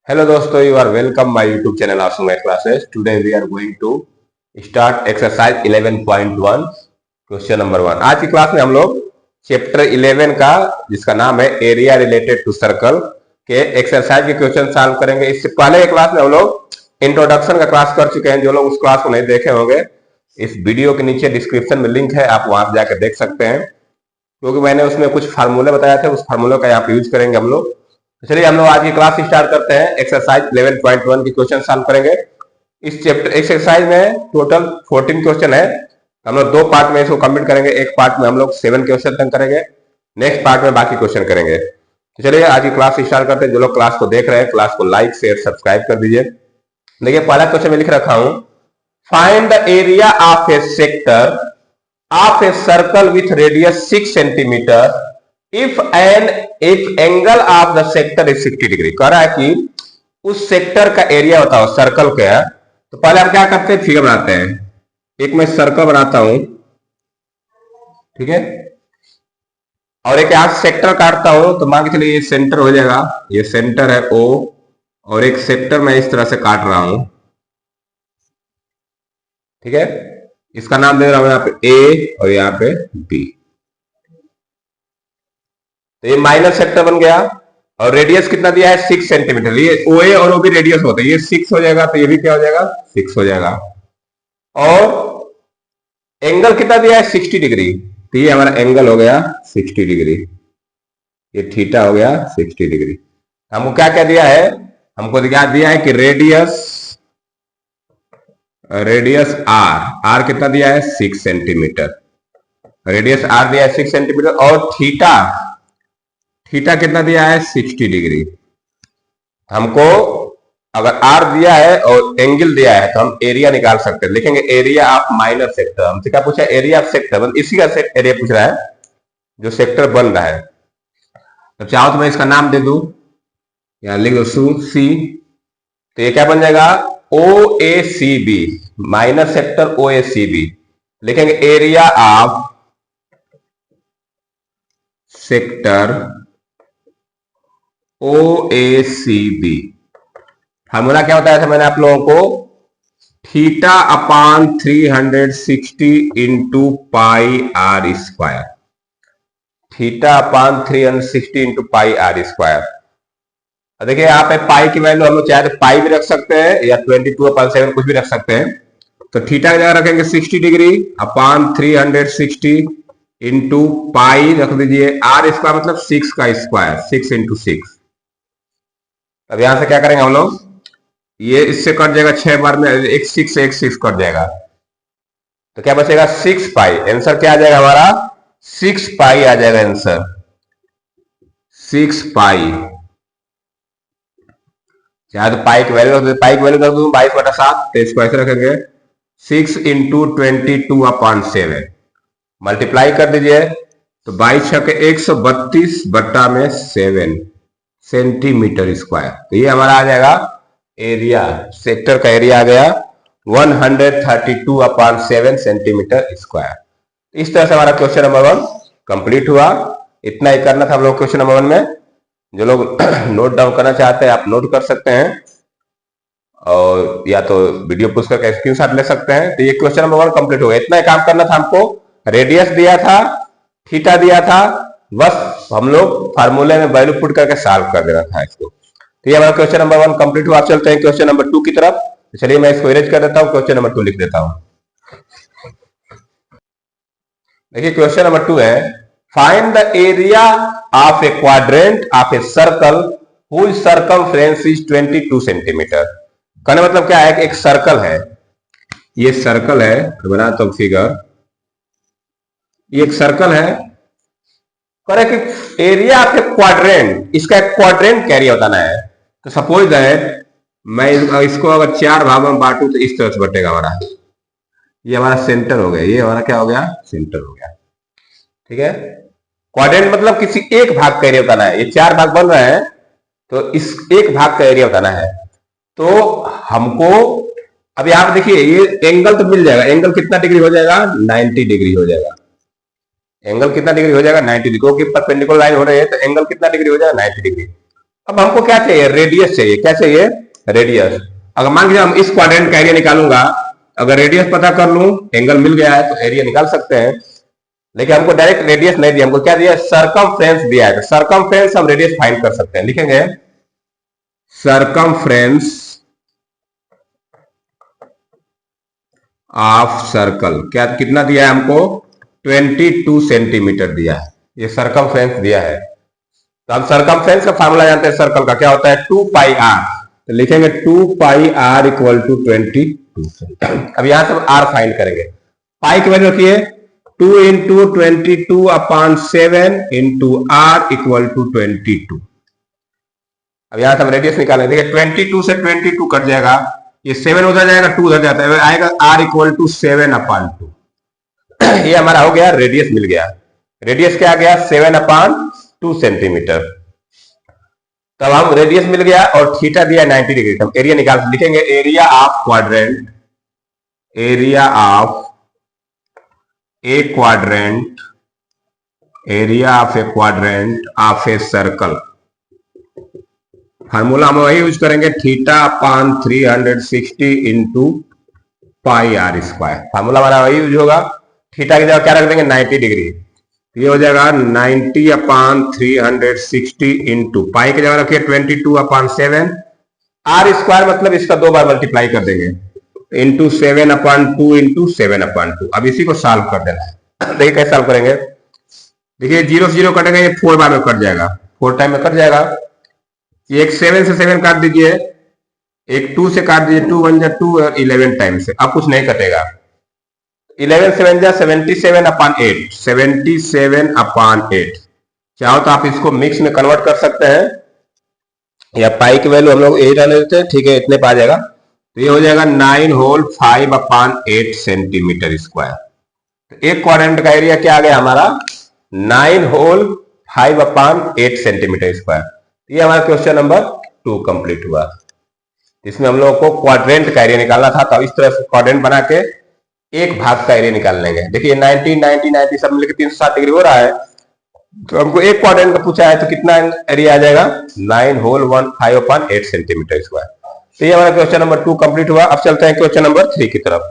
Hello दोस्तों, you are welcome my YouTube channel Asu Math Classes. Today we are going to start exercise 11.1 question number 1। आज की class में हम लोग chapter 11 का जिसका नाम है एरिया रिलेटेड टू सर्कल के एक्सरसाइज के क्वेश्चन सॉल्व करेंगे। इससे पहले क्लास में हम लोग इंट्रोडक्शन का क्लास कर चुके हैं। जो लोग उस क्लास को नहीं देखे होंगे, इस वीडियो के नीचे डिस्क्रिप्शन में लिंक है, आप वहां जाकर देख सकते हैं, क्योंकि मैंने उसमें कुछ फार्मूले बताए थे। उस फार्मूले का यहाँ पे यूज करेंगे हम लोग। चलिए हम लोग आज की क्लास स्टार्ट करते हैं। एक्सरसाइज 11.1 की क्वेश्चन सॉल्व करेंगे। इस चैप्टर एक्सरसाइज में टोटल 14 क्वेश्चन है। हम लोग दो पार्ट में इसको कंप्लीट करेंगे। एक पार्ट में हम लोग 7 क्वेश्चन तक करेंगे, नेक्स्ट पार्ट में बाकी क्वेश्चन करेंगे। तो चलिए आज की क्लास स्टार्ट करते हैं। जो लोग क्लास को देख रहे हैं, क्लास को लाइक शेयर सब्सक्राइब कर दीजिए। देखिए पहला क्वेश्चन में लिख रखा हूं, find the area of A sector of a circle with radius 6 centimetre if angle of the sector is 60 degree. कह रहा है कि उस सेक्टर का एरिया बताओ, सर्कल का है। तो पहले हम क्या करते हैं, फिगर बनाते हैं। एक मैं सर्कल बनाता हूं, ठीक है, और एक यहां सेक्टर काटता हूं। तो मान के चलिए ये सेंटर हो जाएगा, ये सेंटर है O, और एक सेक्टर मैं इस तरह से काट रहा हूं, ठीक है। इसका नाम दे रहा हूं यहाँ पे A और यहाँ पे B। तो ये माइनर सेक्टर बन गया और रेडियस कितना दिया है 6 सेंटीमीटर। ये OA और OB रेडियस होता है, ये 6 हो जाएगा, तो ये भी क्या हो जाएगा 6 हो जाएगा। और एंगल कितना दिया है 60 डिग्री, तो ये हमारा एंगल हो गया 60 डिग्री, ये थीटा हो गया 60 डिग्री। हमको क्या क्या दिया है, हमको क्या दिया है कि रेडियस R कितना दिया है 6 सेंटीमीटर, रेडियस R दिया है 6 सेंटीमीटर, और थीटा कितना दिया है 60 डिग्री। हमको अगर R दिया है और एंगल दिया है तो हम एरिया निकाल सकते हैं। लिखेंगे एरिया ऑफ माइनर सेक्टर। हमसे क्या पूछा, एरिया ऑफ सेक्टर, इसी का एरिया पूछ रहा है जो सेक्टर बन रहा है। तो चाहो तो मैं इसका नाम दे दूं, यहां लिख दो C। तो ये क्या बन जाएगा OACB, माइनर सेक्टर OACB। लिखेंगे area of sector OACB। Formula क्या बताया था मैंने आप लोगों को, theta upon 360 into pi R square, theta upon 360 into pi R square. देखिए यहाँ पे पाई की वैल्यू हम लोग चाहे तो पाई भी रख सकते हैं या 22/7 कुछ भी रख सकते हैं। तो थीटा की जगह रखेंगे 60 डिग्री अपान 360 इंटू पाई रख दीजिए R स्क्वायर, मतलब 6 का स्क्वायर, 6 इंटू 6। अब यहां से क्या करेंगे हम लोग, ये इससे कट जाएगा 6 बार में, एक 6 कट जाएगा, तो क्या बचेगा 6 पाई। आंसर क्या आ जाएगा हमारा 6 पाई आ जाएगा आंसर, 6 पाई। चाहे तो पाई की वैल्यू, पाई की वैल्यू कर दूं 22/7, तो इसको ऐसे रखेंगे 6 इंटू 22/7 मल्टीप्लाई कर दीजिए। तो 22 6 के 132/7 सेंटीमीटर स्क्वायर। तो ये हमारा आ जाएगा एरिया, सेक्टर का एरिया आ गया 132/7 सेंटीमीटर स्क्वायर। इस तरह से हमारा क्वेश्चन नंबर 1 कंप्लीट हुआ। इतना ही करना था हम लोग क्वेश्चन नंबर 1 में। जो लोग नोट डाउन करना चाहते हैं आप नोट कर सकते हैं, और या तो वीडियो पुश करके स्क्रीनशॉट ले सकते हैं। तो ये क्वेश्चन नंबर 1 कंप्लीट हो गया। इतना ही काम करना था हमको। रेडियस दिया था, थीटा दिया था, बस हम लोग फार्मूले में वैल्यू पुट करके सॉल्व कर देना था इसको। तो ये हमारा क्वेश्चन नंबर 1 कंप्लीट हुआ। आप चलते हैं क्वेश्चन नंबर 2 की तरफ। तो चलिए मैं इसको इरेज कर देता हूं, क्वेश्चन नंबर 2 लिख देता हूं। देखिए क्वेश्चन नंबर 2 है, find the area of a quadrant of a circle whose circumference is 22 centimetre. कहने मतलब क्या है कि एक सर्कल है, ये सर्कल है, तो बनाता हूं फिगर, ये एक सर्कल है। करे कि एरिया ऑफ ए क्वाड्रेंट, इसका एक क्वाड्रेंट का एरिया बताना है। तो सपोज दैट मैं इसको अगर 4 भागों में बांटू तो इस तरह से बटेगा हमारा, ये हमारा सेंटर हो गया, ये हमारा क्या हो गया सेंटर हो गया, ठीक है। क्वाड्रेंट मतलब किसी एक भाग का एरिया बताना है। ये 4 भाग बन रहे हैं, तो इस एक भाग का एरिया बताना है। तो हमको अब यहां पर देखिए ये एंगल तो मिल जाएगा, एंगल कितना डिग्री हो जाएगा 90 डिग्री हो जाएगा। एंगल कितना डिग्री हो जाएगा 90 डिग्री, क्योंकि परपेंडिकुलर लाइन हो रही है, तो एंगल कितना डिग्री हो जाएगा 90 डिग्री। अब हमको क्या चाहिए, रेडियस चाहिए। क्या चाहिए, रेडियस। अगर मान लीजिए हम इस क्वाड्रेंट का एरिया निकालूंगा, अगर रेडियस पता कर लूं, एंगल मिल गया है तो एरिया निकाल सकते हैं। लेकिन हमको डायरेक्ट रेडियस नहीं दिया, हमको क्या दिया, सरकमफ्रेंस दिया है। सरकमफ्रेंस हम रेडियस फाइंड कर सकते हैं, लिखेंगे सरकमफ्रेंस ऑफ सर्कल। क्या कितना दिया है हमको, 22 सेंटीमीटर दिया है, ये सरकमफ्रेंस दिया है। तो हम सरकमफ्रेंस का फार्मूला जानते हैं, सर्कल का क्या होता है, 2 पाई आर। तो लिखेंगे 2 पाई आर इक्वल टू 22। अब यहां से आर फाइंड करेंगे। पाई की वैल्यू रखिए 2 into 22/7 into r equal to 22। अब यहां से हम रेडियस निकालेंगे। देखिए 22 से 22 कट जाएगा, ये 7 उधर जाएगा, 2 उधर जाता है, आएगा आर इक्वल टू 7/2। ये हमारा हो गया, रेडियस मिल गया। रेडियस क्या आ गया, 7/2 सेंटीमीटर। तब हम रेडियस मिल गया और थीटा दिया 90 डिग्री। हम एरिया निकाल लिखेंगे, area of quadrant, area of a quadrant, area of a quadrant of a circle. Formula हम वही यूज करेंगे, θ/360 into pi r square. Formula हमारा वही यूज होगा। थीटा की जगह क्या रख देंगे, 90 डिग्री। ये हो जाएगा 90/360 इंटू पाई की जगह रखिए 22/7। आर स्क्वायर मतलब इसका 2 बार मल्टीप्लाई कर देंगे, इंटू 7/2 इंटू 7/2। अब इसी को सॉल्व कर देना है। देखिए कैसे सॉल्व करेंगे। देखिए 0 से 0 कटेगा, ये 4 बार में कट जाएगा, 4 टाइम में कट जाएगा। ये एक 7 से 7 काट दीजिए, एक 2 से काट दीजिए, 2 1 2 और 11 टाइम से। अब कुछ नहीं कटेगा। 11 7 77/8, 77/8। चाहो तो आप इसको मिक्स में कन्वर्ट कर सकते हैं, या पाई की वैल्यू हम लोग 8 डाल देते हैं, ठीक है, इतने पा जाएगा। तो ये हो जाएगा 9 होल 5/8 सेंटीमीटर स्क्वायर। तो एक क्वाड्रेंट का एरिया क्या आ गया हमारा, 9 होल 5/8 सेंटीमीटर स्क्वायर। ये हमारा क्वेश्चन नंबर 2 कंप्लीट हुआ। इसमें हम लोगों को क्वाड्रेंट का एरिया निकालना था, तो इस तरह से क्वाड्रेंट बना के एक भाग का एरिया निकाल लेंगे। देखिए 90 90 90 सब मिलकर 360 डिग्री हो रहा है। तो हमको एक क्वाड्रेंट का पूछा है, तो कितना एरिया आ जाएगा, 9 होल 5/8 सेंटीमीटर स्क्वायर। तो ये हमारा क्वेश्चन नंबर 2 कंप्लीट हुआ। अब चलते हैं क्वेश्चन नंबर 3 की तरफ।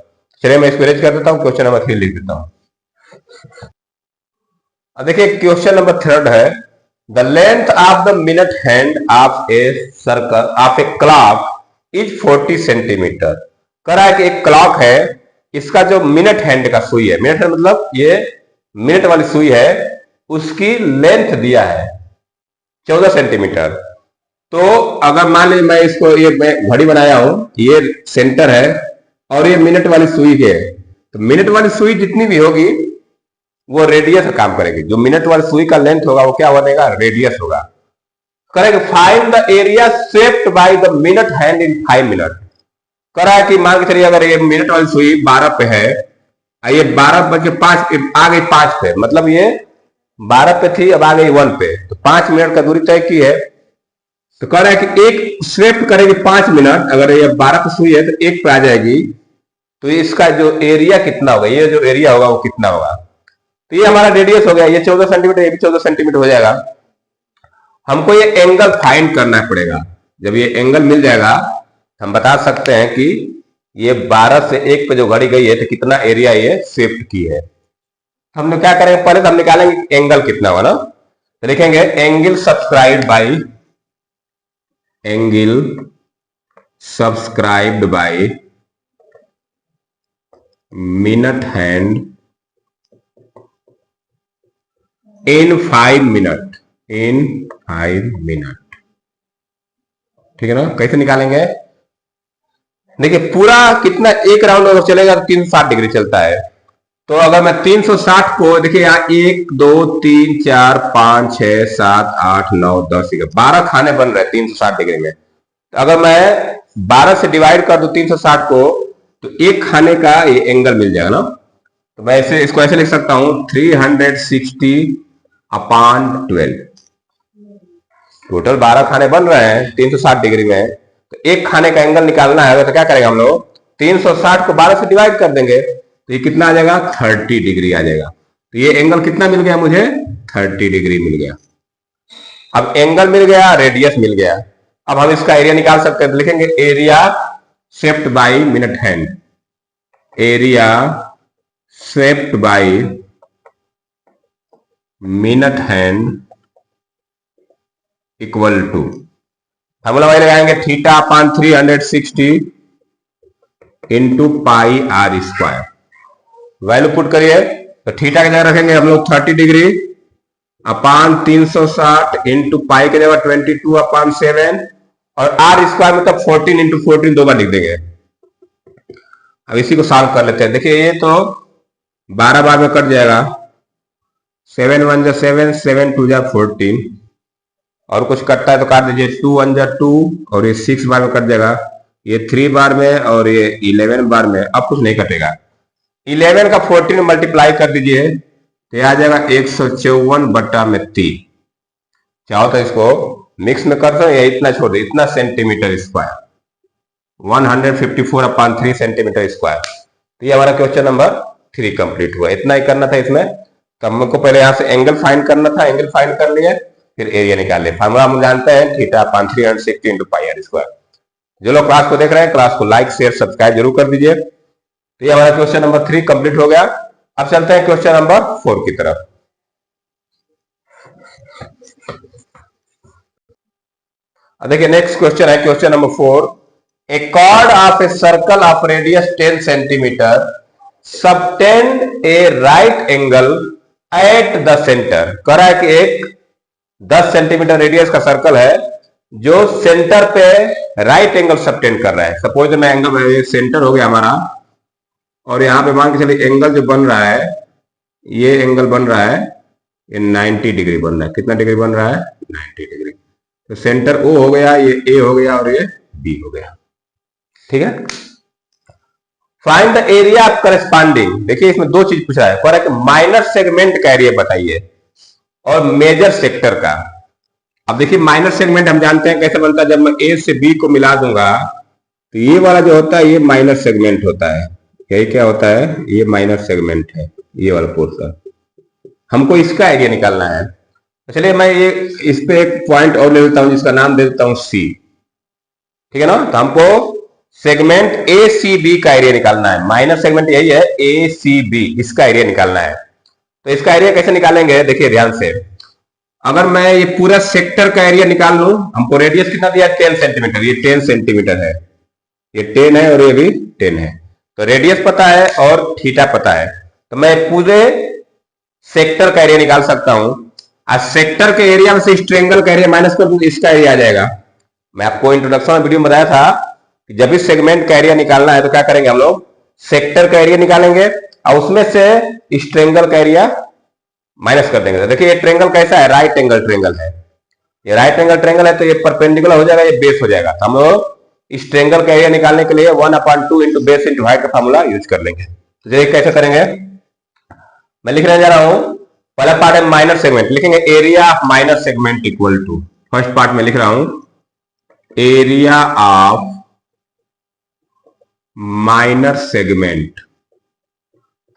चलिए मैं इसको अरेंज कर देता हूँ, क्वेश्चन नंबर 3 लिख देता हूँ। अब देखिए क्वेश्चन नंबर 3 है, the length of the minute hand of a circle of a clock is 40 centimetre. कह रहा है कि एक क्लॉक है, इसका जो मिनट हैंड का सुई है, मिनट हैंड मतलब ये मिनट वाली सुई है, उसकी लेंथ दिया है 14 सेंटीमीटर। तो अगर मान लीजिए मैं इसको, ये मैं घड़ी बनाया हूं, ये सेंटर है और ये मिनट वाली सुई है, तो मिनट वाली सुई जितनी भी होगी वो रेडियस का काम करेगी। जो मिनट वाली सुई का लेंथ होगा वो क्या बनेगा, रेडियस होगा। करेंगे find the area shaped by the minute hand in 5 minute. कह रहा है कि मान के चलिए अगर ये मिनट वाली सुई 12 पे है, ये 12:05 आ गई 5 पे, मतलब ये 12 पे थी, अब आ गई 1 पे, तो 5 मिनट का दूरी तय की है। तो कह रहा है कि एक स्वेप्ट करेगी 5 मिनट, अगर ये 12 पे सुई है तो 1 पे आ जाएगी, तो इसका जो एरिया कितना होगा, ये जो एरिया होगा वो कितना होगा। तो ये हमारा रेडियस हो गया, ये 14 सेंटीमीटर, ये भी 14 सेंटीमीटर हो जाएगा। हमको ये एंगल फाइंड करना पड़ेगा। जब ये एंगल मिल जाएगा हम बता सकते हैं कि ये 12 से 1 पे जो घड़ी गई है तो कितना एरिया ये शिफ्ट की है। हम लोग क्या करेंगे, पहले तो हम निकालेंगे एंगल कितना होगा ना। तो लिखेंगे angle subscribed by minute hand in 5 minute, ठीक है ना। कैसे निकालेंगे, देखिए पूरा कितना, एक राउंड अगर चलेगा तो 360 डिग्री चलता है। तो अगर मैं 360 को, देखिए यहाँ 1 2 3 4 5 6 7 8 9 10 11 12 खाने बन रहे हैं 360 डिग्री में। तो अगर मैं 12 से डिवाइड कर दूं 360 को, तो एक खाने का ये एंगल मिल जाएगा ना। तो मैं ऐसे इसको ऐसे लिख सकता हूं 360/12। टोटल 12 खाने बन रहे हैं 360 डिग्री में, तो एक खाने का एंगल निकालना है तो क्या करेंगे हम लोग, 360 को 12 से डिवाइड कर देंगे, तो ये कितना आ जाएगा, 30 डिग्री आ जाएगा। तो ये एंगल कितना मिल गया मुझे, 30 डिग्री मिल गया। अब एंगल मिल गया, रेडियस मिल गया, अब हम इसका एरिया निकाल सकते हैं। तो लिखेंगे area swept by minute hand, area swept by minute hand equal to, formula वही लगाएंगे, theta upon 360 into pi r square. Value put करिए तो थीटा की जगह रखेंगे हम लोग 30 डिग्री अपान 360 इंटू पाई की जगह 22 अपान 7 और आर स्क्वायर मतलब 14 इंटू 14 दो बार लिख देंगे। अब इसी को सॉल्व कर लेते हैं। देखिए ये तो 12 बार में कट जाएगा, 7 1 जा 7, 7 2 जा 14 और कुछ कटता है तो काट दीजिए, 2 1 जा 2 और ये 6 बार में कट जाएगा, ये 3 बार में और ये 11 बार में। अब कुछ नहीं कटेगा। 11 का 14 में मल्टीप्लाई कर दीजिए तो ये आ जाएगा 154/3। चाहो तो इसको मिक्स में कर दो या इतना छोड़ दो, इतना सेंटीमीटर स्क्वायर, 154/3 सेंटीमीटर स्क्वायर। तो ये हमारा क्वेश्चन नंबर 3 कंप्लीट हुआ। इतना ही करना था इसमें। तो हमको पहले यहां से एंगल फाइंड करना था, एंगल फाइंड कर लिए, फिर एरिया निकाल लिया। फार्मूला हम जानते हैं, theta upon 360 into pi r square. जो लोग क्लास को देख रहे हैं, क्लास को लाइक शेयर सब्सक्राइब जरूर कर दीजिए। तो ये हमारा क्वेश्चन नंबर 3 कंप्लीट हो गया। अब चलते हैं क्वेश्चन नंबर 4 की तरफ। देखिए नेक्स्ट क्वेश्चन है question number 4। A chord of a circle of radius 10 centimetre subtend a right angle at the centre. कह रहा है कि एक 10 सेंटीमीटर रेडियस का सर्कल है जो सेंटर पे राइट एंगल सबटेंड कर रहा है। सपोज मैं एंगल सेंटर हो गया हमारा और यहां पे मान के चलिए एंगल जो बन रहा है, ये एंगल बन रहा है, ये 90 डिग्री बन रहा है। कितना डिग्री बन रहा है? 90 डिग्री। तो सेंटर ओ हो गया, ये ए हो गया और ये बी हो गया। ठीक है। Find the area of corresponding. देखिए इसमें दो चीज पूछा है, कह रहा है कि माइनर सेगमेंट का एरिया बताइए और मेजर सेक्टर का। अब देखिए माइनर सेगमेंट हम जानते हैं कैसे बनता है, जब मैं ए से बी को मिला दूंगा तो ये वाला जो होता है ये माइनर सेगमेंट होता है। यही क्या होता है? ये माइनर सेगमेंट है, ये वाला पोर्शन। हमको इसका एरिया निकालना है। चलिए मैं ये इस पे एक पॉइंट और ले लेता हूं जिसका नाम दे देता हूं सी। ठीक है ना। तो हमको सेगमेंट ए सी बी का एरिया निकालना है। माइनर सेगमेंट यही है, ए सी बी, इसका एरिया निकालना है। तो इसका एरिया कैसे निकालेंगे? देखिए ध्यान से, अगर मैं ये पूरा सेक्टर का एरिया निकाल लूं, हमको रेडियस कितना दिया? 10 सेंटीमीटर। ये 10 सेंटीमीटर है, ये 10 है और ये भी 10 है। तो रेडियस पता है और थीटा पता है, तो मैं पूरे सेक्टर का एरिया निकाल सकता हूं। आज सेक्टर के एरिया में से इस ट्रायंगल का एरिया माइनस कर दूं, इसका एरिया आ जाएगा। मैं आपको इंट्रोडक्शन में वीडियो में बताया था कि जब इस सेगमेंट का एरिया निकालना है तो क्या करेंगे हम लोग? सेक्टर का एरिया निकालेंगे और उसमें से इस ट्रायंगल का एरिया माइनस कर देंगे। देखिए ये ट्रायंगल कैसा है? राइट एंगल ट्रायंगल है। ये राइट एंगल ट्रायंगल है तो ये परपेंडिकुलर हो जाएगा, ये बेस हो जाएगा। हम लोग इस ट्रायंगल का एरिया निकालने के लिए 1/2 इंटू बेस इंटू हाइट का फॉर्मूला यूज कर लेंगे। तो ये कैसे करेंगे? मैं लिखने जा रहा हूं, पहला पार्ट है माइनर सेगमेंट, लिखेंगे area of minor segment equal to, first part में लिख रहा हूं एरिया ऑफ माइनर सेगमेंट।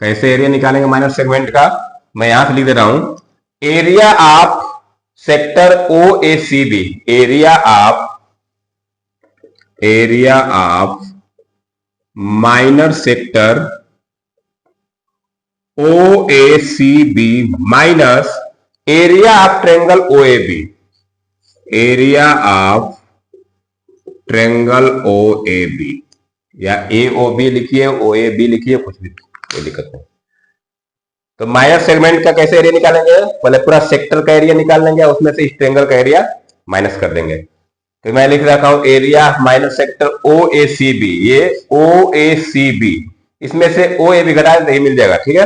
कैसे एरिया निकालेंगे माइनर सेगमेंट का? मैं यहां से लिख दे रहा हूं area of sector O A C B, area of minor sector O A C B minus area of triangle O A B, area of triangle O A B, या ए ओ बी लिखिए, ओ A B लिखिए, कुछ भी, कोई दिक्कत नहीं। तो minor segment का कैसे एरिया निकालेंगे? पहले पूरा सेक्टर का एरिया निकाल लेंगे, उसमें से इस ट्रायंगल का एरिया माइनस कर देंगे। तो मैं लिख रखा हूं area minor sector O A C B, ये ओ ए सी बी, इसमें से ओ ए बी घटा दें तो ये मिल जाएगा। ठीक है।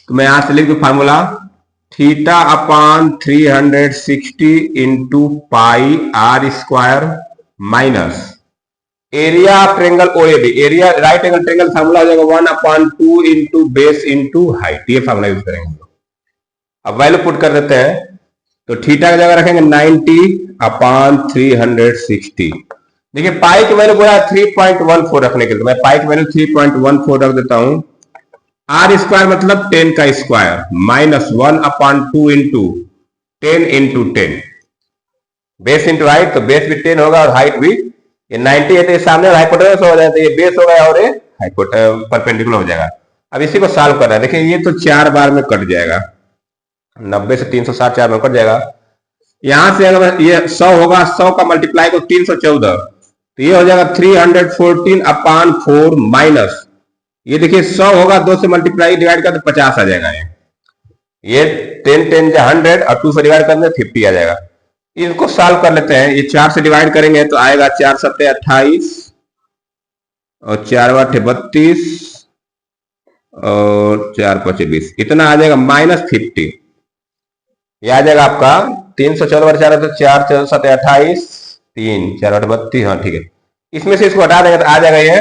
तो मैं यहां से लिख दूं formula, theta upon 360 into pi r square minus area of triangle O A B, area right angle triangle formula हो जाएगा 1/2 इंटू बेस इंटू हाइट, ये फार्मूला यूज करेंगे। अब वैल्यू पुट कर देते हैं, तो थीटा की जगह रखेंगे 90/360। देखिए पाई की वैल्यू बोला 3.14 रखने के लिए, मैं पाई की वैल्यू 3.14 रख देता हूं। आर स्क्वायर मतलब 10 का square minus 1/2 into 10 into 10, base into height, तो बेस भी 10 होगा और हाइट भी, ये 90 है तो ये सामने हाइपोटेनस हो जाएगा, तो ये बेस होगा और ये परपेंडिकुलर हो जाएगा। अब इसी को सॉल्व कर रहा है, देखिए ये तो 4 बार में कट जाएगा, 90 से 360 4 में कट जाएगा। यहां से अगर ये 100 होगा, 100 का मल्टीप्लाई को 314, तो ये हो जाएगा 314 अपान 4 माइनस, ये देखिए 100 होगा, 2 से मल्टीप्लाई डिवाइड कर तो 50 आ जाएगा। ये 10 10 या 100 और 2 से डिवाइड करने 50 आ जाएगा। इनको सॉल्व कर लेते हैं, ये 4 से डिवाइड करेंगे तो आएगा 4 सत्ते 28 और 4 8 32 और 4 5 20, इतना आ जाएगा -50। ये आ जाएगा आपका 314 4 तो 4 4 7 28 3 4 8 32, हाँ ठीक है। इसमें से इसको हटा देंगे तो आ जाएगा ये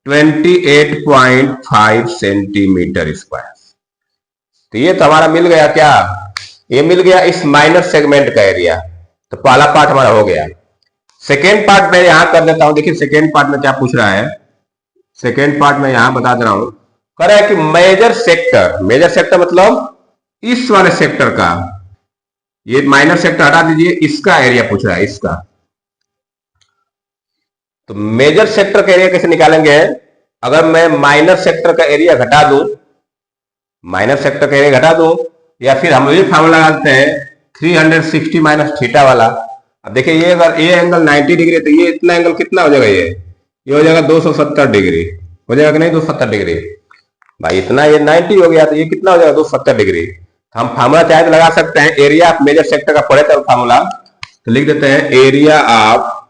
28.5 सेंटीमीटर स्क्वायर। तो ये तो हमारा मिल गया क्या, ये मिल गया इस माइनर सेगमेंट का एरिया। तो पहला पार्ट हमारा हो गया। सेकेंड पार्ट मैं यहां कर देता हूं, देखिए सेकेंड पार्ट में क्या पूछ रहा है। सेकेंड पार्ट में यहां बता दे रहा हूं, कह रहा है कि मेजर सेक्टर मतलब इस वाले सेक्टर का, ये माइनर सेक्टर हटा दीजिए, इसका एरिया पूछ रहा है, इसका। तो मेजर सेक्टर का एरिया कैसे निकालेंगे, अगर मैं माइनर सेक्टर का एरिया घटा दूं, या फिर हम ये फार्मूला लगाते हैं 360 माइनस थीटा वाला। अब देखिए ये अगर ये एंगल 90 डिग्री है तो ये इतना एंगल कितना हो जाएगा, ये हो जाएगा 270 डिग्री, हो जाएगा कि नहीं 270 डिग्री भाई, इतना ये 90 हो गया तो ये कितना हो जाएगा 270 डिग्री। हम फार्मूला चाहे तो लगा सकते हैं, एरिया ऑफ मेजर सेक्टर का पढ़े तो फार्मूला, तो लिख देते हैं एरिया ऑफ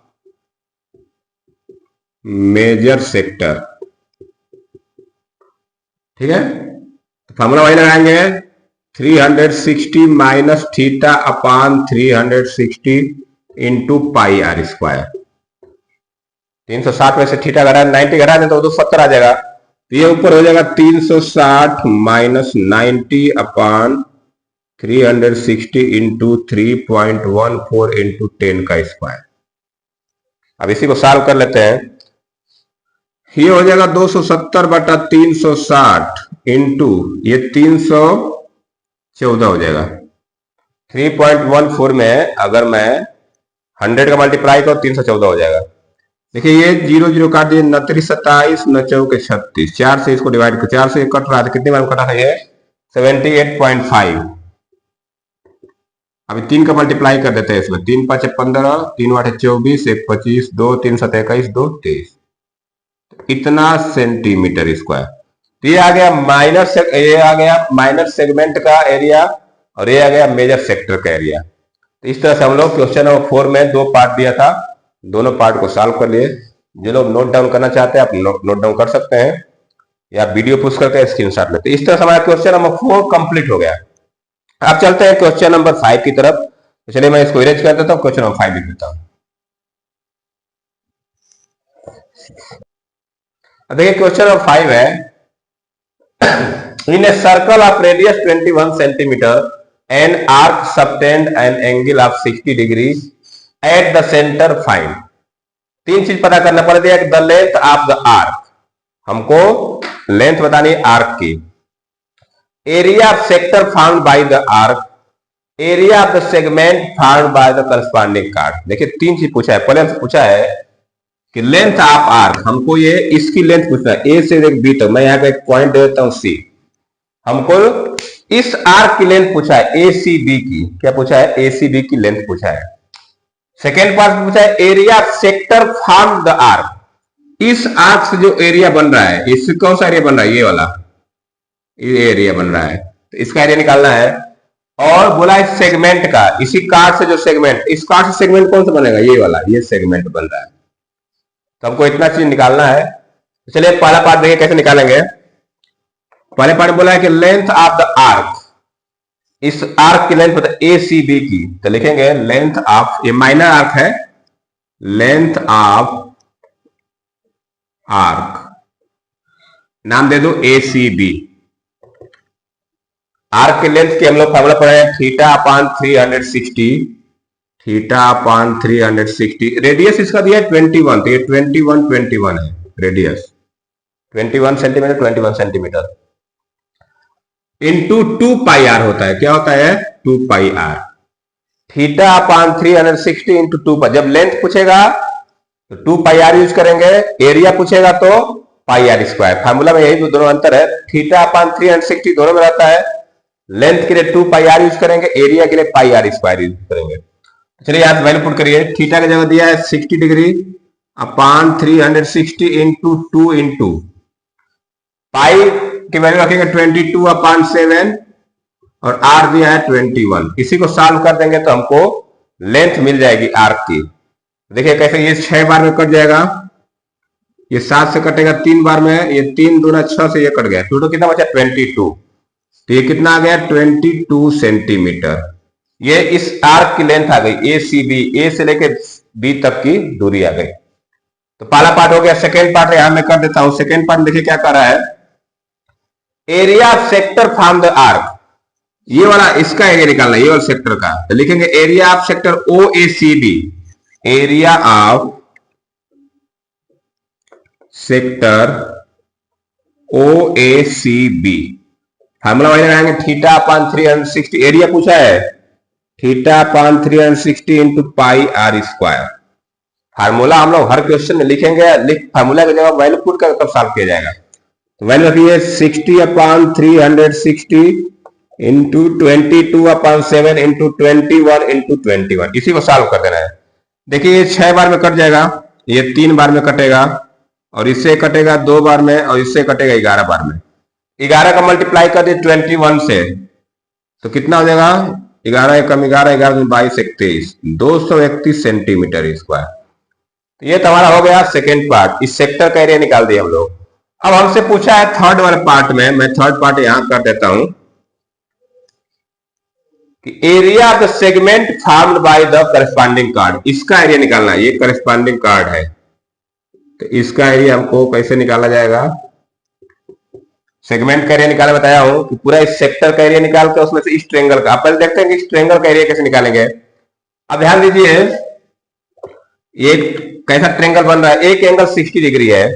मेजर सेक्टर, ठीक है। फार्मूला वही लगाएंगे 360 minus theta upon 360 into pi r square. 360 में से थीटा घटा 90 घटा दें तो 270 आ जाएगा, तो ये ऊपर हो जाएगा 360 माइनस 90 अपान 360 इंटू 3.14 इंटू 10 का स्क्वायर। अब इसी को सॉल्व कर लेते हैं, ये हो जाएगा 270 बटा 360 इंटू ये 314 हो जाएगा। 3.14 में अगर मैं 100 का मल्टीप्लाई करो 314 हो जाएगा। देखिए ये 0 0 काट दिए, 29 27 9 चौके 36, 4 से इसको डिवाइड कर, 4 से कट रहा है, कितने बार कटा था ये 78.5। अभी 3 का मल्टीप्लाई कर देते हैं इसमें, 3 5 15 3 8 24 1 25 2 3 7 21 2 23, इतना सेंटीमीटर स्क्वायर। तो ये आ गया माइनर सेगमेंट का एरिया और ये आ गया मेजर सेक्टर का एरिया। तो इस तरह से हम लोग क्वेश्चन नंबर 4 में 2 पार्ट दिया था, दोनों पार्ट को सॉल्व कर लिए। जो लोग नोट डाउन करना चाहते हैं आप नोट डाउन कर सकते हैं या वीडियो पुश करके स्क्रीनशॉट लेते हैं। इस तरह से हमारा क्वेश्चन नंबर 4 कंप्लीट हो गया। अब चलते हैं क्वेश्चन नंबर 5 की तरफ। तो चलिए मैं इसको इरेज कर देता हूं, क्वेश्चन नंबर 5 लिख देता हूं। देखिए क्वेश्चन नंबर 5 है, in a circle of radius 21 centimetre an arc subtend an angle of 60 degree at the centre find. 3 चीज पता करना पड़ती है, the length of the arc, हमको लेंथ बतानी है आर्क की, area of sector found by the arc, area of the segment found by the corresponding chord. देखिए 3 चीज पूछा है। पहले हमसे पूछा है कि लेंथ ऑफ आर्क, हमको ये इसकी लेंथ पूछना है, ए से बी तक। मैं यहाँ पे एक पॉइंट दे देता हूं सी, हमको इस आर्क की लेंथ पूछा है, ए सी बी की। क्या पूछा है, ए सी बी की लेंथ पूछा है। सेकेंड पार्ट पूछा है area of sector from the arc, इस आर्क से जो एरिया बन रहा है, इससे कौन सा एरिया बन रहा है, ये वाला, ये एरिया बन रहा है, तो इसका एरिया निकालना है। और बोला है सेगमेंट का, इसी कार्ड से जो सेगमेंट, इस कार्ड से सेगमेंट कौन सा बनेगा, ये वाला, ये सेगमेंट बन रहा है। तो हमको इतना चीज निकालना है। तो चलिए पहला पार्ट देखिए कैसे निकालेंगे। पहले पार्ट बोला है कि लेंथ ऑफ द आर्क, इस आर्क की लेंथ पता ए सी बी की, तो लिखेंगे लेंथ ऑफ, ये माइनर आर्क है, लेंथ ऑफ आर्क, नाम दे दो ए सी बी। आर्क की लेंथ की हम लोग फार्मूला पढ़े हैं theta upon 360, theta upon 360। Radius इसका दिया है 21, तो ये 21 है radius, 21 centimetre 21 centimetre into 2 pi r होता है। क्या होता है, 2 pi are. Theta upon 360 into 2 पाई। जब लेंथ पूछेगा तो 2 पाई आर यूज करेंगे, एरिया पूछेगा तो पाई आर स्क्वायर। फार्मूला में यही दोनों अंतर है, थीटा अपान 360 दोनों में रहता है। लेंथ के लिए 2 पाई आर यूज करेंगे, एरिया के लिए पाई आर स्क्वायर यूज करेंगे। चलिए यहां से वैल्यू पुट करिए। थीटा की जगह दिया है 60 डिग्री अपान 360 इंटू 2 इंटू पाई की वैल्यू रखेंगे 22 अपान 7 और आर दिया है 21। इसी को सॉल्व कर देंगे तो हमको लेंथ मिल जाएगी आर्क की। देखिए कैसे, ये 6 बार में कट जाएगा, ये 7 से कटेगा 3 बार में, ये 3 दूना 6 से ये कट गया, टोटल कितना बचा 22। तो ये कितना आ गया 22 सेंटीमीटर। ये इस आर्क की लेंथ आ गई ए सी बी, ए से लेकर बी तक की दूरी आ गई। तो पहला पार्ट हो गया। सेकेंड पार्ट यहां मैं कर देता हूं। सेकेंड पार्ट देखिए क्या कर रहा है, area of sector from the arc, ये वाला इसका एरिया निकालना, ये वाला सेक्टर का। तो लिखेंगे area of sector O A C B, area of sector O A C B. Formula वही लगाएंगे, थीटा अपान 360, एरिया पूछा है, theta upon 360 into pi r square. Formula हम लोग हर क्वेश्चन में लिखेंगे, फार्मूला की जगह वैल्यू पुट कर तब सॉल्व किया जाएगा। तो वैल्यू रखिए 60 अपान 360 इंटू 22 अपान 7 इंटू 21 इंटू 21। इसी को सॉल्व कर देना है। देखिए ये 6 बार में कट जाएगा, ये 3 बार में कटेगा, और इससे कटेगा 2 बार में, और इससे कटेगा 11 बार में। 11 का मल्टीप्लाई कर दिए 21 से, तो कितना हो जाएगा 11 एकम 11, 11 22 21, 231 सेंटीमीटर स्क्वायर। तो ये तुम्हारा हो गया सेकेंड पार्ट। इस सेक्टर का एरिया निकाल दिया हम लोग। अब हमसे पूछा है थर्ड वाले पार्ट में, मैं थर्ड पार्ट यहां कर देता हूं कि area of the segment formed by the corresponding card, इसका एरिया निकालना है। ये करस्पॉन्डिंग कार्ड है, तो इसका एरिया हमको कैसे निकाला जाएगा, सेगमेंट का एरिया निकालना बताया हूं कि पूरा इस सेक्टर का एरिया निकाल के उसमें से इस ट्रेंगल का, आप पहले देखते हैं कि इस ट्रेंगल का एरिया कैसे निकालेंगे। अब ध्यान दीजिए, ये कैसा ट्रेंगल बन रहा है, एक एंगल 60 डिग्री है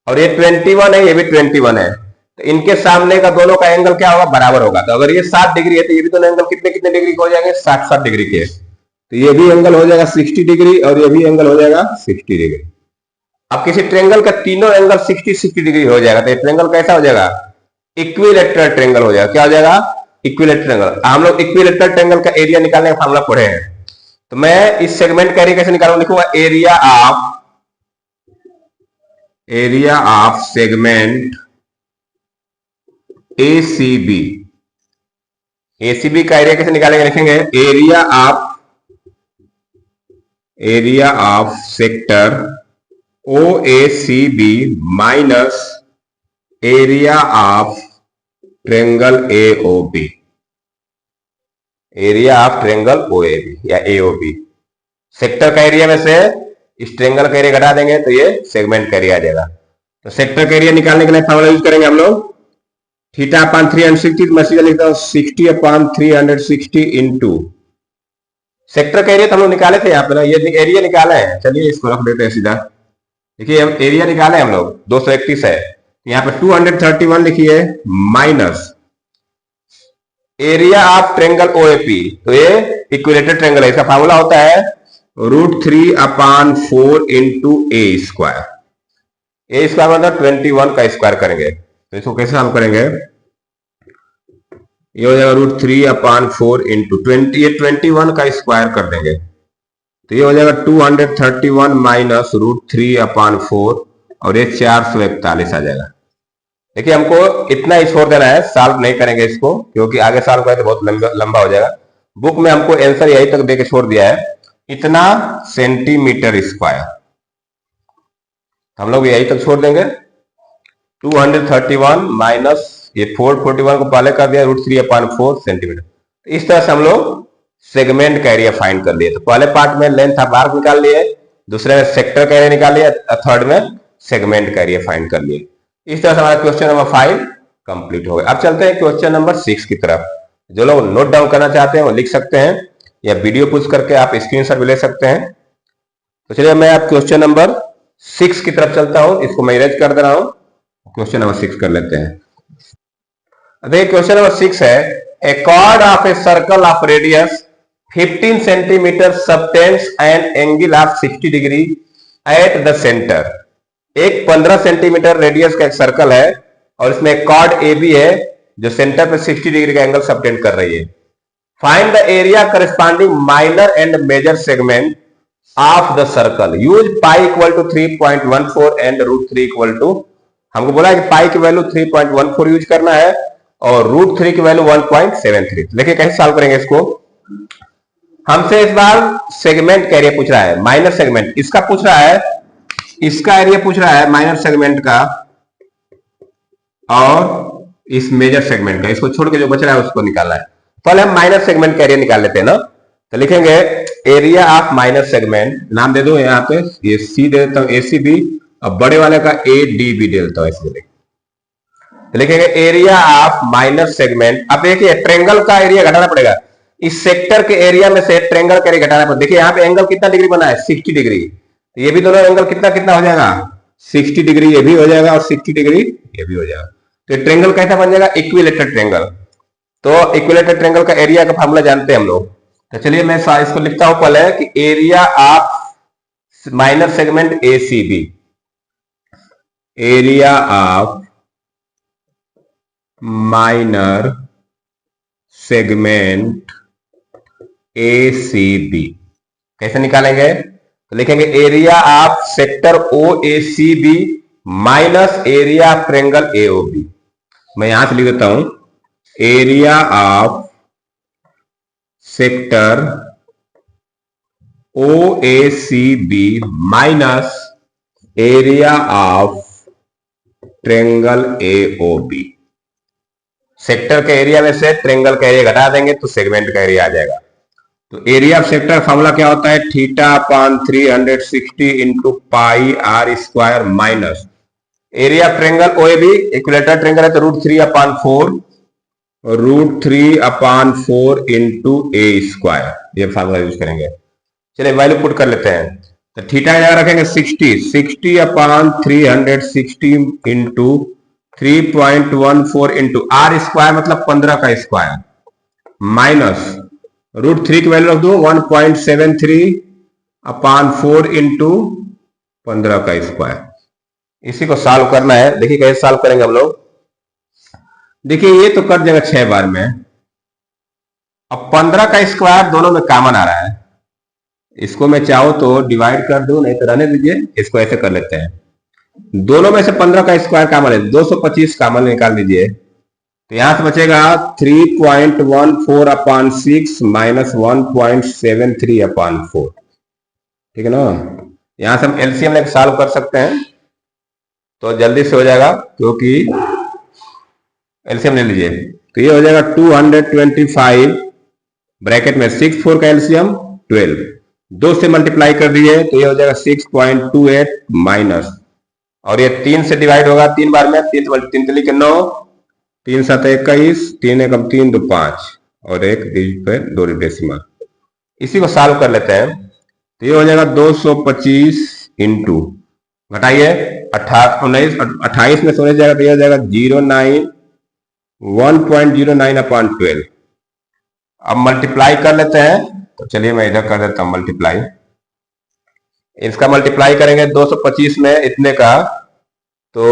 और ये 21 है, ये भी 21 है। तो इनके सामने का दोनों का एंगल क्या होगा, बराबर होगा। तो अगर ये 60 डिग्री है तो ये भी दोनों एंगल कितने कितने डिग्री हो जाएंगे, 60 डिग्री के। तो ये भी एंगल हो जाएगा 60 डिग्री और ये भी एंगल हो जाएगा 60 डिग्री। अब किसी ट्रेंगल का तीनों एंगल 60 डिग्री हो जाएगा, तो ये ट्रेंगल कैसा हो जाएगा, इक्विलेटरल ट्रेंगल हो जाएगा। क्या हो जाएगा, इक्विलेटरल ट्रेंगल। हम लोग इक्विलेटरल ट्रेंगल का एरिया निकालने का फार्मूला पढ़े हैं। तो मैं इस सेगमेंट का एरिया कैसे निकालूंगा, लिखूंगा area of segment ACB. ACB का एरिया कैसे निकालेंगे, लिखेंगे area of sector OACB minus area of triangle AOB, area of triangle OAB या AOB। सेक्टर का एरिया में से इस ट्रेंगल का एरिया घटा देंगे तो ये सेगमेंट का एरिया आ जाएगा। तो सेक्टर का एरिया निकालने के लिए फॉर्मूला यूज करेंगे हम लोग, थीटा अपान 360, मैं सीधा लिखता हूं 60 अपान 360 इंटू सेक्टर का एरिया तो हम लोग निकाले थे यहाँ पे ना, ये एरिया निकाला है। चलिए इसको रख देते हैं सीधा। देखिए एरिया निकाले हम लोग 231 है, यहाँ पे 231 लिखिए minus area of triangle OAP। तो ये इक्विलेटरल ट्रेंगल है, इसका फार्मूला होता है √3 अपान 4 इंटू ए स्क्वायर। ए स्क्वायर मतलब 21 का स्क्वायर करेंगे। तो इसको कैसे हम करेंगे, ये हो जाएगा √3 अपान 4 इंटू 20, ये 21 का स्क्वायर कर देंगे तो ये हो जाएगा 231 माइनस √3 अपान 4 और ये 441 आ जाएगा। देखिए हमको इतना ही छोड़ देना है, सॉल्व नहीं करेंगे इसको क्योंकि आगे सॉल्व करें तो बहुत लंबा हो जाएगा। बुक में हमको आंसर यही तक देके छोड़ दिया है, इतना सेंटीमीटर स्क्वायर। हम लोग यही तक छोड़ देंगे। 231 माइनस ये 441 को पहले कर दिया √3 अपान 4 सेंटीमीटर। इस तरह से हम लोग सेगमेंट का एरिया फाइंड कर लिए। तो पहले पार्ट में लेंथ ऑफ आर्क निकाल लिए, दूसरे में सेक्टर का एरिया निकाल लिया, थर्ड में सेगमेंट का एरिया फाइंड कर लिए। इस तरह से हमारा क्वेश्चन नंबर 5 कंप्लीट हो गया। अब चलते हैं क्वेश्चन नंबर 6 की तरफ। जो लोग नोट डाउन करना चाहते हैं वो लिख सकते हैं या वीडियो पुश करके आप स्क्रीनशॉट भी ले सकते हैं। तो चलिए मैं आप क्वेश्चन नंबर 6 की तरफ चलता हूं, इसको मैं इरेज कर दे रहा हूं, क्वेश्चन नंबर 6 कर लेते हैं। देखिए क्वेश्चन नंबर 6 है, a chord of a circle of radius 15 centimetre subtends and angle of 60 degree at the centre. एक 15 सेंटीमीटर रेडियस का एक सर्कल है और इसमें एक कॉर्ड ए बी है जो सेंटर पे 60 डिग्री का एंगल सबटेंड कर रही है। Find the area corresponding minor and major segment of the circle. Use pi equal to 3.14 and √3 equal to, हमको बोला है कि पाई की वैल्यू 3.14 यूज करना है और √3 की वैल्यू 1.73। देखिए कैसे सॉल्व करेंगे इसको। हमसे इस बार सेगमेंट का एरिया पूछ रहा है, माइनर सेगमेंट इसका पूछ रहा है, इसका एरिया पूछ रहा है माइनर सेगमेंट का और इस मेजर सेगमेंट का। इसको छोड़ के जो बच रहा है उसको निकालना है। पहले हम माइनर सेगमेंट का एरिया निकाल लेते हैं ना। तो लिखेंगे एरिया ऑफ माइनर सेगमेंट, नाम दे दो यहाँ पे, ये सी दे देता हूं ACB और बड़े वाले का ADB दे देता हूं इसलिए। तो लिखेंगे एरिया ऑफ माइनर सेगमेंट। अब देखिए ट्रेंगल का एरिया घटाना पड़ेगा, इस सेक्टर के एरिया में से ट्रेंगल का एरिया घटाना पड़ेगा। देखिए यहाँ पे एंगल कितना डिग्री बना है, 60 डिग्री। तो ये भी दोनों एंगल कितना कितना हो जाएगा, 60 डिग्री ये भी हो जाएगा और 60 डिग्री ये भी हो जाएगा। तो ट्रेंगल कैसा बन जाएगा, इक्विलेटरल ट्रेंगल। तो इक्विलेटरल ट्रेंगल का एरिया का फार्मूला जानते हैं हम लोग। तो चलिए मैं इसको लिखता हूं पहले कि area of minor segment ACB, area of minor segment ACB कैसे निकालेंगे। तो लिखेंगे area of sector OACB minus area of triangle AOB। मैं यहां से लिख देता हूं area of sector OACB minus area of triangle AOB। Sector के एरिया में से ट्रेंगल का एरिया घटा देंगे तो सेगमेंट का एरिया आ जाएगा। तो एरिया ऑफ सेक्टर फॉर्मूला क्या होता है, θ/360 into pi R square minus area of triangle OAB, equilateral triangle है तो √3/4 इंटू A स्क्वायर, ये फार्मूला यूज करेंगे। चलिए वैल्यू पुट कर लेते हैं। तो थीटा जगह रखेंगे 60/360 इंटू 3.14 इंटू R स्क्वायर मतलब 15 का स्क्वायर माइनस √3 की वैल्यू रख दो 1.73/4 इंटू 15 का स्क्वायर। इसी को सॉल्व करना है। देखिए कैसे सॉल्व करेंगे हम लोग। देखिए ये तो कट जाएगा 6 बार में। अब 15 का स्क्वायर दोनों में कॉमन आ रहा है, इसको मैं चाहूं तो डिवाइड कर दूं, नहीं तो रहने दीजिए। इसको ऐसे कर लेते हैं, दोनों में से 15 का स्क्वायर कॉमन है, 225 कॉमन निकाल दीजिए। तो यहां से बचेगा 3.14/6 माइनस 1.73/4। ठीक है ना। यहां से हम एलसीएम लेकर सॉल्व कर सकते हैं तो जल्दी से हो जाएगा, क्योंकि एलसीएम ले लीजिए। तो ये हो जाएगा 225 ब्रैकेट में 6 4 का एलसीएम 12, 2 से मल्टीप्लाई कर दिए तो ये हो जाएगा 6.28 माइनस, और ये 3 से डिवाइड होगा 3 बार में, 3 3 के 9, 3 7 21, 3 1 3 2 5 और 1 पे 2 डेसिमल। इसी को सॉल्व कर लेते हैं। तो ये हो जाएगा 225 इंटू घटाइए 28 में सोने जाएगा तो ये हो जाएगा 1.09/12। अब मल्टीप्लाई कर लेते हैं। तो चलिए मैं इधर कर देता हूं मल्टीप्लाई। इसका मल्टीप्लाई करेंगे 225 में इतने का, तो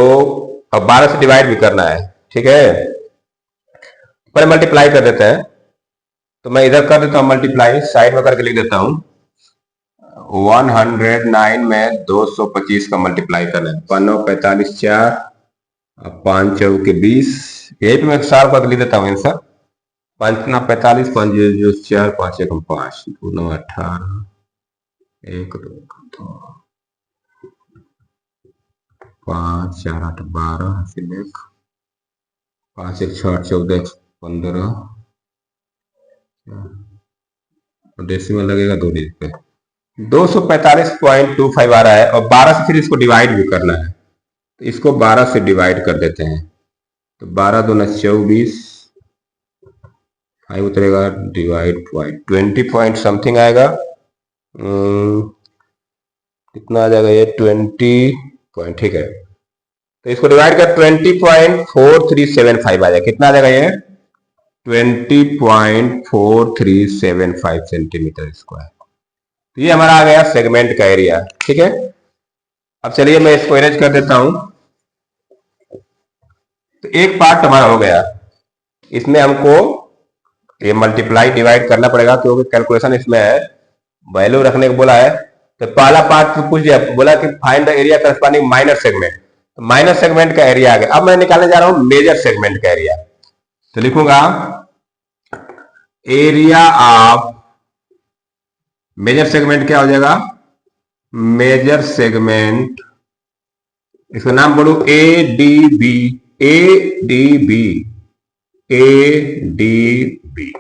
अब 12 से डिवाइड भी करना है। ठीक है, पर मल्टीप्लाई कर देते हैं। तो मैं इधर कर देता हूं मल्टीप्लाई, साइड में करके लिख देता हूं 109 में 225 का मल्टीप्लाई करना है। 5 45 4 5 4 के 20, यही पे मैं सॉल्व करके लिख देता हूँ आंसर। 5 9 45 5 0 4 5 1 5 2 9 18 1 2 5 4 8 12 5 1 6 14 15 डेसिमल लगेगा 2 डिजिट पे। 245.25 आ रहा है और 12 से फिर इसको डिवाइड भी करना है, तो इसको 12 से डिवाइड कर देते हैं। तो 12 दूना 24, 5 उतरेगा डिवाइड 20 पॉइंट समथिंग आएगा। कितना आ जाएगा ये 20 पॉइंट। ठीक है, तो इसको डिवाइड कर 20.4375 आ जाएगा। कितना आ जाएगा ये 20.4375 सेंटीमीटर स्क्वायर। तो ये हमारा आ गया सेगमेंट का एरिया। ठीक है, अब चलिए मैं इसको अरेंज कर देता हूं। तो एक पार्ट हमारा हो गया, इसमें हमको ये मल्टीप्लाई डिवाइड करना पड़ेगा क्योंकि कैलकुलेशन इसमें है, वैल्यू रखने को बोला है। तो पहला पार्ट तो पूछ दिया, बोला कि find the area corresponding minor segment. तो माइनर सेगमेंट का एरिया आ गया। अब मैं निकालने जा रहा हूं मेजर सेगमेंट का एरिया। तो लिखूंगा एरिया ऑफ मेजर सेगमेंट क्या हो जाएगा, मेजर सेगमेंट, इसका नाम बोलू A D B, A D B, A D B,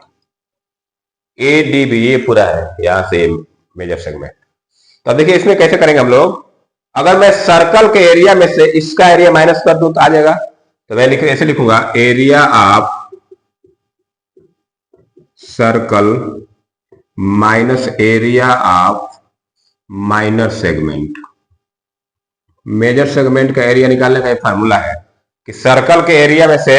A D B, ये पूरा है यहां से मेजर सेगमेंट। तो देखिए इसमें कैसे करेंगे हम लोग। अगर मैं सर्कल के एरिया में से इसका एरिया माइनस कर दूं तो आ जाएगा। तो मैं ऐसे लिखूंगा area of circle minus area of minor segment. Major segment का एरिया निकालने का फार्मूला है कि सर्कल के एरिया में से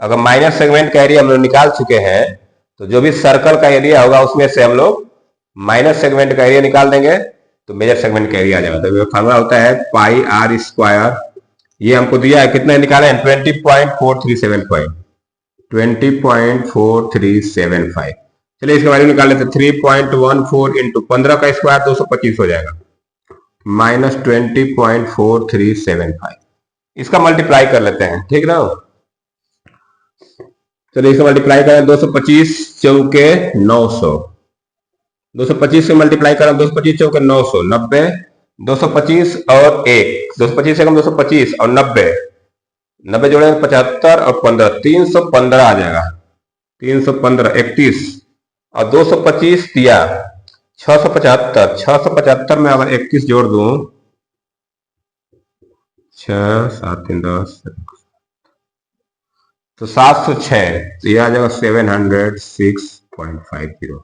अगर माइनर सेगमेंट का एरिया हम लोग निकाल चुके हैं तो जो भी सर्कल का एरिया होगा उसमें से हम लोग माइनर सेगमेंट का एरिया निकाल देंगे तो मेजर सेगमेंट का एरिया आ जाएगा। तो फार्मूला होता है पाई आर स्क्वायर, ये हमको दिया है, कितना निकाले हैं 20.4375। चलिए इसके बारे में निकाल लेते हैं। 3.14 इंटू 15 का स्क्वायर 225 हो जाएगा, माइनस 20.4375। इसका मल्टीप्लाई कर लेते हैं, ठीक ना। चलिए इसका मल्टीप्लाई करें, 225 चौके 900, 225 से मल्टीप्लाई करें, 225 चौके 900, 90, 225 और 1, 225 से कम 225 और 90, 90 जोड़े 75 और 15, 315 आ जाएगा, 315, 31 और 225 दिया 675, 675 में अगर 31 जोड़ दूं, 6 7 3 10 तो 706, तो यह आ जाएगा 706.50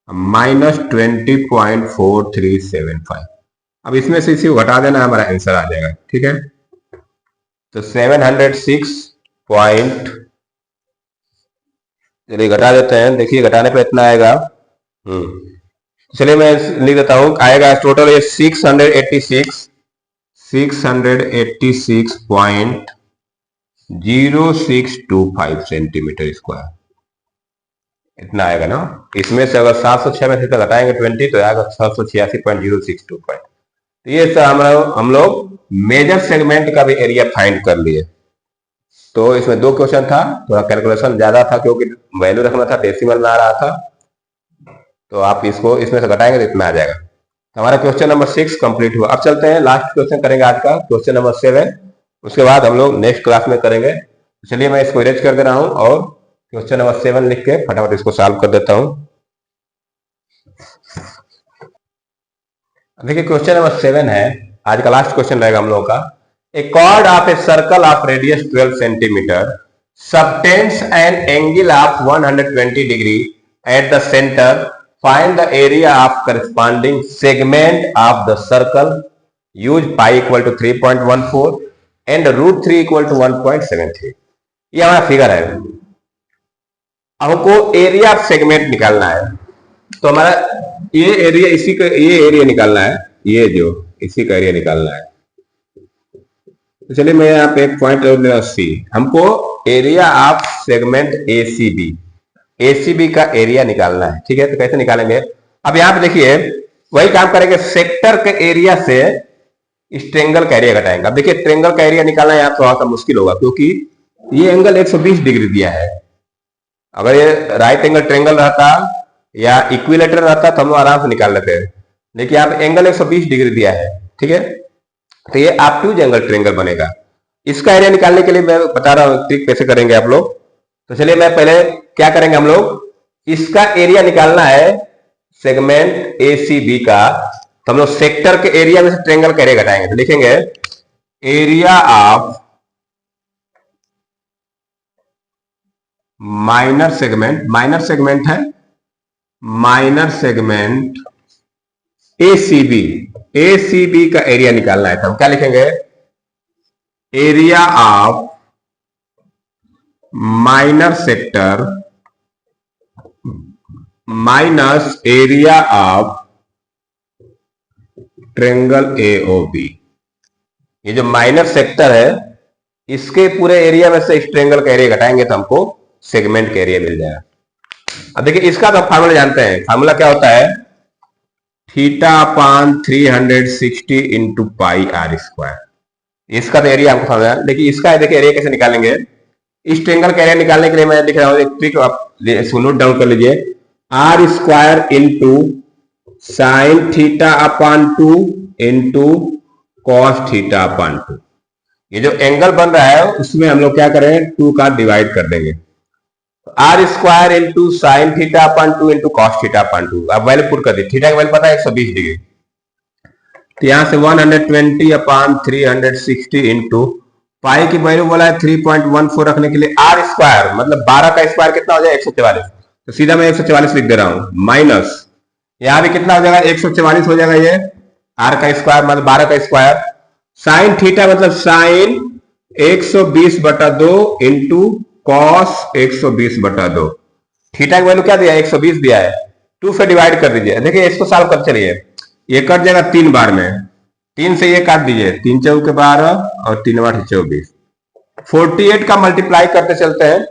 माइनस 20.4375। अब इसमें से इसी को घटा देना, हमारा आंसर आ जाएगा। ठीक है, तो 706 पॉइंट, चलिए घटा देते हैं, देखिए घटाने पे इतना आएगा। चलिए मैं लिख देता हूं, आएगा टोटल ये 686.0625 सेंटीमीटर स्क्वायर, इतना आएगा ना। इसमें से अगर 706 में से घटाएंगे 20 तो आएगा 686.0625। तो ये हम लोग मेजर सेगमेंट का भी एरिया फाइंड कर लिए। तो इसमें 2 क्वेश्चन था, थोड़ा कैलकुलेशन ज्यादा था क्योंकि वैल्यू रखना था, डेसिमल में आ रहा था। तो आप इसको इसमें से घटाएंगे तो इतना आ जाएगा। तो हमारा क्वेश्चन नंबर 6 कंप्लीट हुआ। अब चलते हैं लास्ट क्वेश्चन करेंगे आज का, क्वेश्चन नंबर 7। उसके बाद हम लोग नेक्स्ट क्लास में करेंगे। चलिए मैं इसको इरेज कर दे रहा हूं और क्वेश्चन नंबर 7 लिख के फटाफट इसको सॉल्व कर देता हूं। देखिए क्वेश्चन नंबर 7 है, आज का लास्ट क्वेश्चन रहेगा हम लोगों का। A chord of a circle of radius 12 centimetre subtends an angle of 120 degree at the centre, find the area of corresponding segment of the circle, use pi equal to 3.14 and root 3 equal to 1.73। ये हमारा figure है। हमको area of segment निकालना है। तो हमारा ये area, इसी का ये एरिया निकालना है, ये जो इसी का एरिया निकालना है। तो चलिए मैं यहाँ पे एक पॉइंट ले रहा हूं सी। हमको area of segment ACB, ACB का एरिया निकालना है। ठीक है, तो कैसे निकालेंगे। अब यहाँ पे देखिए वही काम करेंगे, सेक्टर के एरिया से इस ट्रेंगल का एरिया घटाएंगे। अब देखिए ट्रेंगल का एरिया निकालना यहाँ थोड़ा सा मुश्किल होगा क्योंकि ये एंगल 120 डिग्री दिया है। अगर ये राइट एंगल ट्रेंगल रहता या इक्विलेटरल रहता तो हम लोग आराम से निकाल लेते हैं, लेकिन यहाँ पे एंगल 120 डिग्री दिया है। ठीक है, तो ये ऑब्ट्यूज एंगल ट्रेंगल बनेगा। इसका एरिया निकालने के लिए मैं बता रहा हूं ट्रिक कैसे करेंगे आप लोग। तो चलिए मैं पहले क्या करेंगे, हम लोग इसका एरिया निकालना है सेगमेंट एसीबी का। तो हम लोग सेक्टर के एरिया में से ट्रेंगल का एरिया घटाएंगे। तो लिखेंगे area of minor segment, minor segment है, माइनर सेगमेंट एसीबी, एसीबी का एरिया निकालना है। तो हम क्या लिखेंगे, area of minor sector minus area of triangle AOB। ये जो माइनर सेक्टर है इसके पूरे एरिया में से इस ट्रायंगल का एरिया घटाएंगे तो हमको सेगमेंट का एरिया मिल जाएगा। अब देखिए इसका तो फार्मूला जानते हैं। फार्मूला क्या होता है? θ/360 इंटू पाई आर स्क्वायर। इसका तो एरिया हमको समझ है, लेकिन इसका देखिए एरिया कैसे निकालेंगे। इस ट्रायंगल का एरिया निकालने के लिए मैं लिख रहा हूं एक ट्रिक, आप नोट डाउन कर लीजिए। R square into sine θ/2 into cos θ/2। ये जो एंगल बन रहा है उसमें हम लोग क्या करें, 2 का डिवाइड कर देंगे। R square into sine θ/2 into cos θ/2। अब वैल्यू पुट कर दी। थीटा की वैल्यू पता है 120 डिग्री, तो यहां से 120/360 इंटू पाई की वैल्यू बोला है 3.14 रखने के लिए। आर स्क्वायर मतलब 12 का स्क्वायर कितना हो जाए 144, तो सीधा मैं 144 लिख दे रहा हूं। माइनस यहां भी कितना हो जाएगा 144 हो जाएगा। ये आर का स्क्वायर मतलब 12 का स्क्वायर। साइन थीटा मतलब साइन 120/2 इंटू कॉस 120/2। थीटा की वैल्यू क्या दिया है 120 दिया है, 2 से डिवाइड कर दीजिए। देखिए इसको सॉल्व कर चलिए। ये कट जाएगा 3 बार में, 3 से ये काट दीजिए, 3 चौके 12 और 3 8 24। 48 का मल्टीप्लाई करते चलते हैं,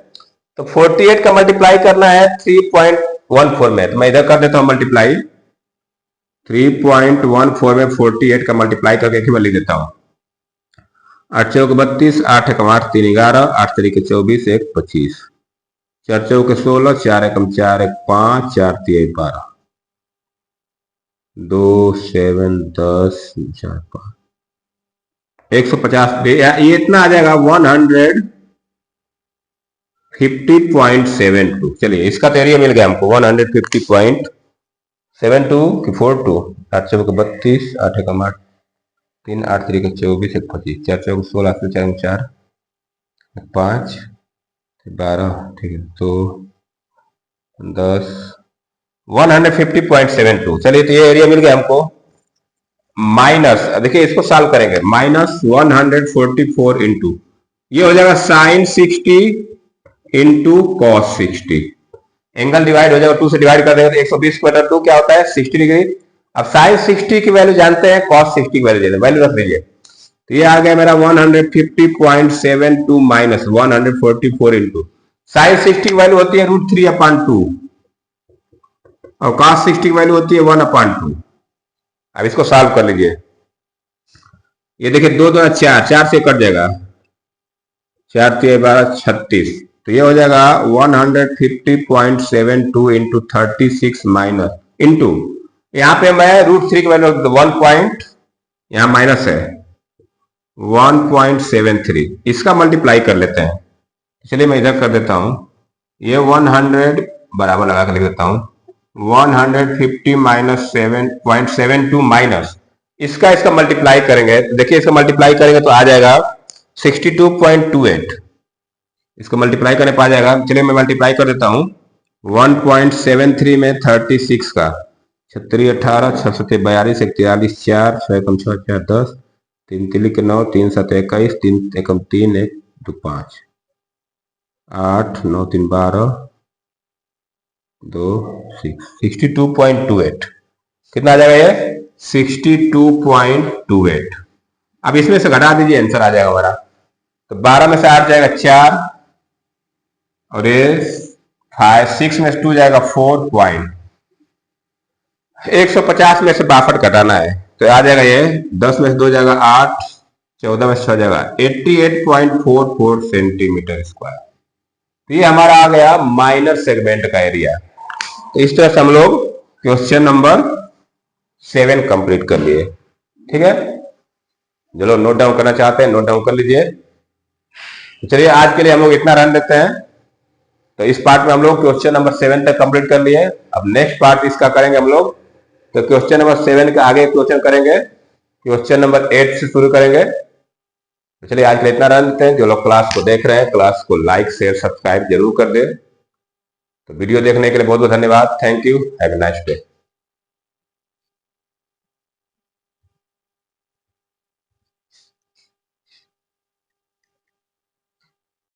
तो 48 का मल्टीप्लाई करना है 3.14 में, तो मैं इधर कर देता हूं मल्टीप्लाई। 3.14 में 48 का मल्टीप्लाई करके एक ही बार लिख देता हूं। 8 चौके 32, 8 एकम 8, 3 11, 8 तरीके 24, 1 25, 4 चौके 16, 4 एकम 4, 1 5, 4 3 12, 2 7 10 4 5, 150। ये इतना आ जाएगा 150.72। चलिए इसका तो एरिया मिल गया हमको 150.72 की 42। 8 चौके 32, 8 एकम 8, 3 8 तरीके 24, 1 25, 4 चौके 16, 4 4 5 12, ठीक है, तो 10 150.72। चलिए तो ये एरिया मिल गया हमको। माइनस देखिए इसको सॉल्व करेंगे, माइनस 144 इंटू ये हो जाएगा sine 60 into cos 60। Angle divide हो जाएगा, 2 से डिवाइड कर देंगे तो 120/2 क्या होता है 60 डिग्री। अब साइन 60 की वैल्यू जानते हैं, कॉस 60 की वैल्यू वैल्यू रख दीजिए। तो ये आ गया मेरा 150.72 माइनस 144 इंटू साइन 60 की वैल्यू होती है √3/2 और cos 60 की वैल्यू होती है 1/2। अब इसको सॉल्व कर लीजिए। ये देखिए 2 2 4, 4 से कट जाएगा, 4 3 12 36, तो ये हो जाएगा 150.72 इंटू 36 माइनस इंटू यहां पे मैं √3 की वैल्यू 1 पॉइंट यहां माइनस है 1.73, इसका मल्टीप्लाई कर लेते हैं। चलिए मैं इधर कर देता हूं, ये 100 बराबर लगा कर लिख देता हूं 150 माइनस 7.72 माइनस इसका मल्टीप्लाई करेंगे। देखिए इसका मल्टीप्लाई करेंगे तो आ जाएगा 62.28। इसको मल्टीप्लाई करने पा जाएगा। चलिए मैं मल्टीप्लाई कर देता हूं 1.73 में 36 का 36 18 6 7 42 1 43 4 6 एकम 6 4 10 3 3 9 3 7 21 3 एकम 3 1 2 5 8 9 3 12 2 6 62.28। कितना आ जाएगा ये 62.28। अब इसमें से घटा दीजिए, आंसर आ जाएगा हमारा। तो 12 में से 8 जाएगा 4 और ये 6 में से 2 जाएगा 4 पॉइंट। 150 में से 62 घटाना है तो आ जाएगा ये 10 में से 2 जाएगा 8, 14 में से 6 जाएगा 88.44 सेंटीमीटर स्क्वायर। तो ये हमारा आ गया माइनर सेगमेंट का एरिया। तो इस तरह से हम लोग क्वेश्चन नंबर 7 कंप्लीट कर लिए। ठीक है, जो लोग नोट डाउन करना चाहते हैं नोट डाउन कर लीजिए। तो चलिए आज के लिए हम लोग इतना रन देते हैं। तो इस पार्ट में हम लोग क्वेश्चन नंबर 7 तक कंप्लीट कर लिए। अब नेक्स्ट पार्ट इसका करेंगे हम लोग। तो क्वेश्चन नंबर 7 के आगे क्वेश्चन करेंगे, क्वेश्चन नंबर 8 से शुरू करेंगे। तो चलिए आज के लिए इतना रन देते हैं। जो लोग क्लास को देख रहे हैं क्लास को लाइक शेयर सब्सक्राइब जरूर कर दे। तो वीडियो देखने के लिए बहुत बहुत धन्यवाद। Thank you, have a nice day.